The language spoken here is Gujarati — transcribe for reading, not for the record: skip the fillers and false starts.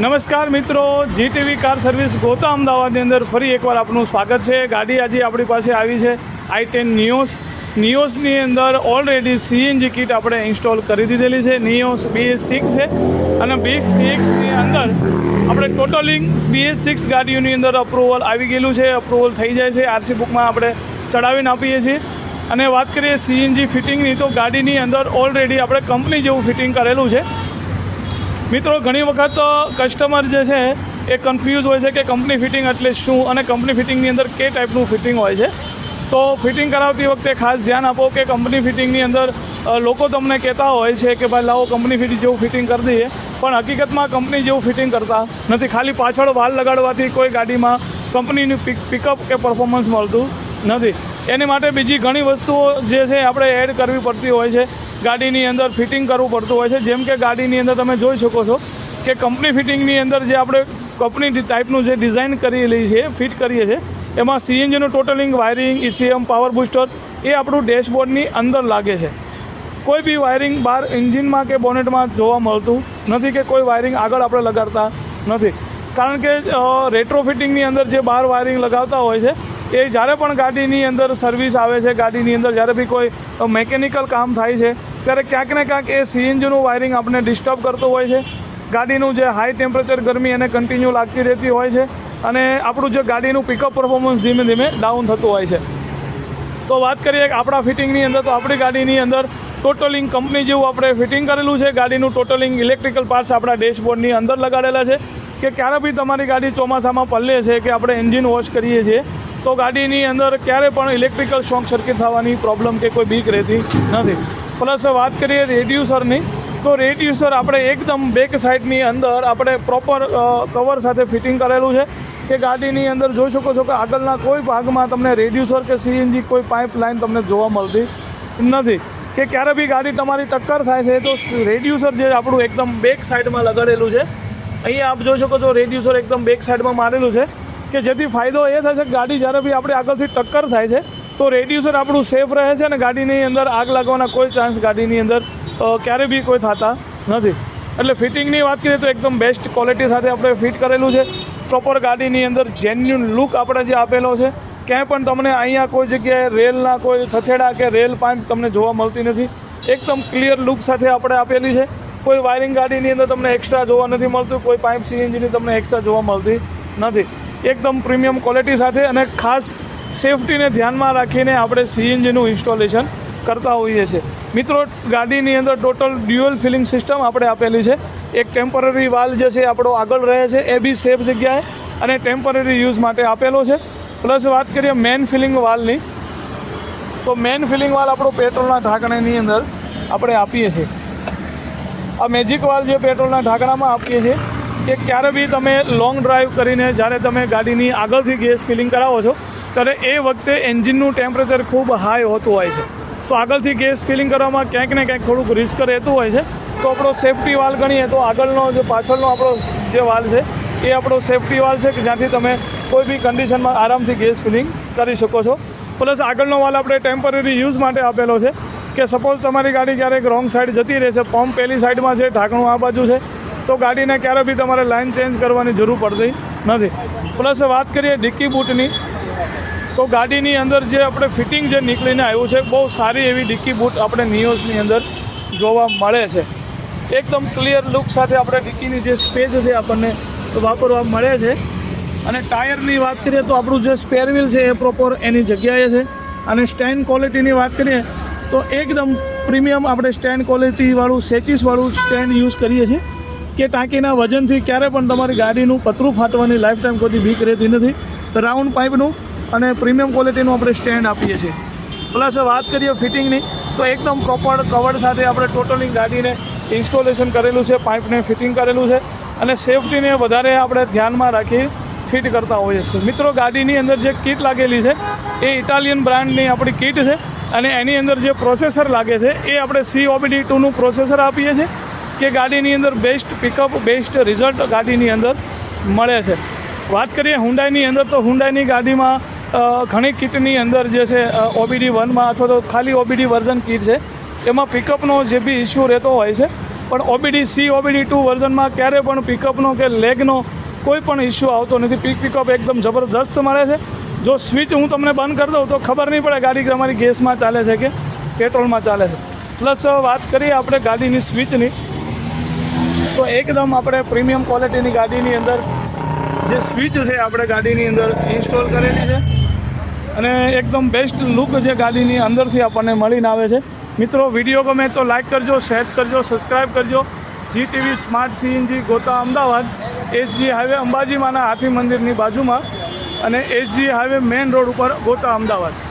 નમસ્કાર મિત્રો, જીટીવી કાર સર્વિસ ગોતા અમદાવાદની અંદર ફરી એકવાર આપનું સ્વાગત છે। ગાડી આજે આપણી પાસે આવી છે i10 નિયોસની અંદર ઓલરેડી સીએનજી કિટ આપણે ઇન્સ્ટોલ કરી દીધેલી છે। નિયોસ BS6 છે અને BS6ની અંદર આપણે ટોટલિંગ BS6 ગાડીઓની અંદર અપ્રુવલ આવી ગયેલું છે। અપ્રુવલ થઈ જાય છે, આરસી બુકમાં આપણે ચડાવીને આપીએ છીએ। અને વાત કરીએ સીએનજી ફિટિંગની, તો ગાડીની અંદર ઓલરેડી આપણે કંપની જેવું ફિટિંગ કરેલું છે। મિત્રો, ઘણી વખત કસ્ટમર જે છે એ કન્ફ્યુઝ હોય છે કે કંપની ફિટિંગ એટલે શું અને કંપની ફિટિંગની અંદર કે ટાઈપનું ફિટિંગ હોય છે। તો ફિટિંગ કરાવતી વખતે ખાસ ધ્યાન આપો કે કંપની ફિટિંગની અંદર લોકો તમને કહેતા હોય છે કે ભાઈ લાવો કંપની ફિટિંગ જેવું ફિટિંગ કરી દઈએ, પણ હકીકતમાં કંપની જેવું ફિટિંગ કરતા નથી। ખાલી પાછળ વાલ લગાડવાથી કોઈ ગાડીમાં કંપનીનું પિકઅપ કે પરફોર્મન્સ મળતું નથી। એની માટે બીજી ઘણી વસ્તુઓ જે છે આપણે એડ કરવી પડતી હોય છે, ગાડીની અંદર ફિટિંગ કરવું પડતું હોય છે। જેમ કે ગાડીની અંદર તમે જોઈ શકો છો કે કંપની ફિટિંગની અંદર જે આપણે કંપની ટાઈપનું જે ડિઝાઇન કરેલી છે, ફિટ કરીએ છીએ, એમાં સીએનજીનું ટોટલિંગ, વાયરિંગ, ECM, પાવર બૂસ્ટર એ આપણું ડેશબોર્ડની અંદર લાગે છે। કોઈ બી વાયરિંગ બહાર એન્જિનમાં કે બોનેટમાં જોવા મળતું નથી કે કોઈ વાયરિંગ આગળ આપણે લગાડતા નથી, કારણ કે રેટ્રો ફિટિંગની અંદર જે બહાર વાયરિંગ લગાવતા હોય છે એ જ્યારે પણ ગાડીની અંદર સર્વિસ આવે છે, ગાડીની અંદર જ્યારે બી કોઈ મેકેનિકલ કામ થાય છે ત્યારે ક્યાંક ને ક્યાંક એ સીએનજીનું વાયરિંગ આપણે ડિસ્ટર્બ કરતું હોય છે। ગાડીનું જે હાઈ ટેમ્પરેચર ગરમી એને કન્ટિન્યુ લાગતી રહેતી હોય છે અને આપણું જે ગાડીનું પિકઅપ પરફોર્મન્સ ધીમે ધીમે ડાઉન થતું હોય છે। તો વાત કરીએ કે આપણા ફિટિંગની અંદર, તો આપણી ગાડીની અંદર ટોટલિંગ કંપની જેવું આપણે ફિટિંગ કરેલું છે। ગાડીનું ટોટલિંગ ઇલેક્ટ્રિકલ પાર્ટ્સ આપણા ડેશબોર્ડની અંદર લગાડેલા છે કે ક્યારે બી તમારી ગાડી ચોમાસામાં પલળે છે કે આપણે એન્જિન વોશ કરીએ છીએ તો ગાડીની અંદર ક્યારે પણ ઇલેક્ટ્રિકલ શોર્ટ સર્કિટ થવાની પ્રોબ્લેમ કે કોઈ બીક રહેતી નથી। પ્લસ વાત કરીએ રેડ્યુસરની, તો રેડ્યુસર આપણે એકદમ બેક સાઈડની અંદર આપણે પ્રોપર કવર સાથે ફિટિંગ કરેલું છે કે ગાડીની અંદર જોઈ શકો છો કે આગળના કોઈ ભાગમાં તમને રેડ્યુસર કે સીએનજી કોઈ પાઇપ લાઇન તમને જોવા મળતી નથી કે ક્યારે બી ગાડી તમારી ટક્કર થાય છે તો રેડ્યુસર જે આપણું એકદમ બેક સાઈડમાં લગાડેલું છે, અહીંયા આપ જોઈ શકો છો રેડ્યુસર એકદમ બેક સાઈડમાં મારેલું છે કે જેથી ફાયદો એ થશે કે ગાડી જ્યારે બી આપણે આગળથી ટક્કર થાય છે તો રેડ્યુસર આપણું સેફ રહે છે અને ગાડીની અંદર આગ લાગવાના કોઈ ચાન્સ ગાડીની અંદર ક્યારે બી કોઈ થતા નથી। એટલે ફિટિંગની વાત કરીએ તો એકદમ બેસ્ટ ક્વોલિટી સાથે આપણે ફિટ કરેલું છે। પ્રોપર ગાડીની અંદર જેન્યુન લુક આપણે જે આપેલો છે, ક્યાંય પણ તમને અહીંયા કોઈ જગ્યાએ રેલના કોઈ થથેડા કે રેલ પાઇપ તમને જોવા મળતી નથી, એકદમ ક્લિયર લુક સાથે આપણે આપેલી છે। કોઈ વાયરિંગ ગાડીની અંદર તમને એક્સ્ટ્રા જોવા નથી મળતું, કોઈ પાઇપ સીએનજીની તમને એક્સ્ટ્રા જોવા મળતી નથી, એકદમ પ્રીમિયમ ક્વોલિટી સાથે અને ખાસ સેફટીને ધ્યાનમાં રાખીને આપણે સીએનજીનું ઇન્સ્ટોલેશન કરતા હોઈએ છીએ। મિત્રો, ગાડીની અંદર ટોટલ ડ્યુઅલ ફિલિંગ સિસ્ટમ આપણે આપેલી છે। એક ટેમ્પરરી વાલ જે છે આપણો આગળ રહે છે એ બી સેફ જગ્યાએ અને ટેમ્પરરી યુઝ માટે આપેલો છે। પ્લસ વાત કરીએ મેન ફિલિંગ વાલની, તો મેન ફિલિંગ વાલ આપણો પેટ્રોલના ઢાંકણાની અંદર આપણે આપીએ છીએ। આ મેજિક વાલ જે પેટ્રોલના ઢાંકણામાં આપીએ છીએ કે ક્યારે બી તમે લોંગ ડ્રાઈવ કરીને જ્યારે તમે ગાડીની આગળથી ગેસ ફિલિંગ કરાવો છો ત્યારે એ વખતે એન્જિનનું ટેમ્પરેચર ખૂબ હાઈ હોતું હોય છે, તો આગળથી ગેસ ફિલિંગ કરવામાં ક્યાંક ને ક્યાંક થોડુંક રિસ્ક રહેતું હોય છે। તો આપણો સેફટી વાલ ગણીએ તો આગળનો જે પાછળનો આપણો જે વાલ છે એ આપણો સેફટી વાલ છે કે જ્યાંથી તમે કોઈ બી કન્ડિશનમાં આરામથી ગેસ ફિલિંગ કરી શકો છો। પ્લસ આગળનો વાલ આપણે ટેમ્પરરી યુઝ માટે આપેલો છે કે સપોઝ તમારી ગાડી ક્યારેક રોંગ સાઈડ જતી રહેશે, પંપ પહેલી સાઈડમાં છે, ઢાંકણું આ બાજુ છે, તો ગાડીને ક્યારે બી તમારે લાઇન ચેન્જ કરવાની જરૂર પડતી નથી। પ્લસ વાત કરીએ ડિક્કી બૂટની, તો ગાડીની અંદર જે આપણે ફિટિંગ જે નીકળીને આવ્યું છે, બહુ સારી એવી ડિક્કી બૂટ આપણે નિયોસની અંદર જોવા મળે છે। એકદમ ક્લિયર લુક સાથે આપણે ડિક્કીની જે સ્પેસ છે આપણને વાપરવા મળે છે। અને ટાયરની વાત કરીએ તો આપણું જે સ્પેર વ્હીલ છે એ પ્રોપર એની જગ્યાએ છે। અને સ્ટેન્ડ ક્વોલિટીની વાત કરીએ તો એકદમ પ્રીમિયમ આપણે સ્ટેન્ડ ક્વોલિટીવાળું સેચિસવાળું સ્ટેન્ડ યુઝ કરીએ છીએ કે ટાંકીના વજનથી ક્યારે પણ તમારી ગાડીનું પતરું ફાટવાની લાઈફ ટાઈમ કોઈ બીક રહેતી નથી। રાઉન્ડ પાઇપનું અને પ્રીમિયમ ક્વોલિટીનું આપણે સ્ટેન્ડ આપીએ છીએ। પ્લસ વાત કરીએ ફિટિંગની, તો એકદમ પ્રોપર કવર સાથે આપણે ટોટલી ગાડીને ઇન્સ્ટોલેશન કરેલું છે, પાઇપને ફિટિંગ કરેલું છે અને સેફટીને વધારે આપણે ધ્યાનમાં રાખી ફિટ કરતા હોઈએ છીએ। મિત્રો, ગાડીની અંદર જે કીટ લાગેલી છે એ ઇટાલિયન બ્રાન્ડની આપણી કીટ છે અને એની અંદર જે પ્રોસેસર લાગે છે એ આપણે COBD2નું પ્રોસેસર આપીએ છીએ કે ગાડીની અંદર બેસ્ટ પિકઅપ, બેસ્ટ રિઝલ્ટ ગાડીની અંદર મળે છે। વાત કરીએ હુન્ડાઈની અંદર, તો હુન્ડાઈની ગાડીમાં ઘણી કીટની અંદર જે છે OBD1માં અથવા તો ખાલી OBD વર્ઝન કીટ છે, એમાં પિકઅપનો જે બી ઇસ્યુ રહેતો હોય છે પણ OBD-C OBD-2 વર્ઝનમાં ક્યારે પણ પિકઅપનો કે લેગનો કોઈ પણ ઇસ્યુ આવતો નથી. પિકઅપ એકદમ જબરદસ્ત મળે છે. જો સ્વિચ હું તમને બંધ કરી દઉં તો ખબર નહીં પડે ગાડી તમારી ગેસમાં ચાલે છે કે પેટ્રોલમાં ચાલે છે. પ્લસ વાત કરીએ આપણે ગાડીની સ્વિચની, તો એકદમ આપણે પ્રીમિયમ ક્વોલિટીની ગાડીની અંદર જે સ્વિચ છે આપણે ગાડીની અંદર ઇન્સ્ટોલ કરેલી છે અને એકદમ બેસ્ટ લુક જે ગાડીની અંદરથી આપણને મળીને આવે છે. મિત્રો, વિડીયો ગમે તો લાઇક કરજો, શેર કરજો, સબસ્ક્રાઈબ કરજો. GTV સ્માર્ટ CNG ગોતા અમદાવાદ, SG હાઈવે અંબાજીમાના હાથી મંદિરની બાજુમાં અને SG હાઈવે મેઇન રોડ ઉપર ગોતા અમદાવાદ.